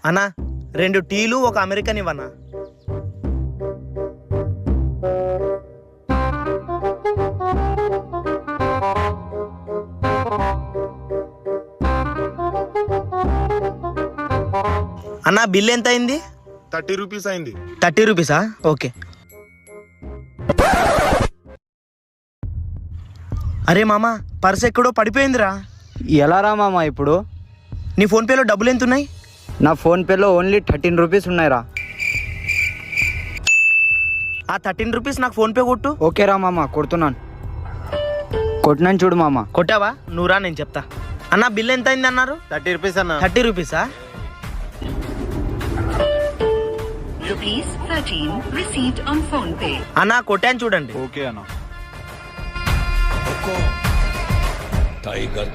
అన్నా 2 టీలు 1 అమెరికన్ ఇవ్వన్నా. అన్నా బిల్ ఎంత అయింది? 30 రూపీస్ అయింది. 30 రూపీసా? ఓకే. అరే మామ పర్స్ ఎక్కడో పడిపోయిందిరా. ఎలా రా మామ ఇప్పుడు? నీ ఫోన్పేలో డబ్బులు ఎంత ఉన్నాయి? నా ఫోన్పేలో ఓన్లీ 13 రూపీస్ ఉన్నాయిరా. ఆ 13 రూపీస్ నాకు ఫోన్పే కొట్టు. ఓకే రా మామ, కొడుతున్నాను. కొట్టినాను చూడు మామ. కొట్టావా? నువ్వురా నేను చెప్తా. అన్న బిల్ ఎంత అయింది అన్నారు? 30 రూపీస్ అన్న. 30 రూపీసా? ₹13 received on PhonePe. అన్నా కొట్టాను చూడండి. ఓకే అన్న. टाइगर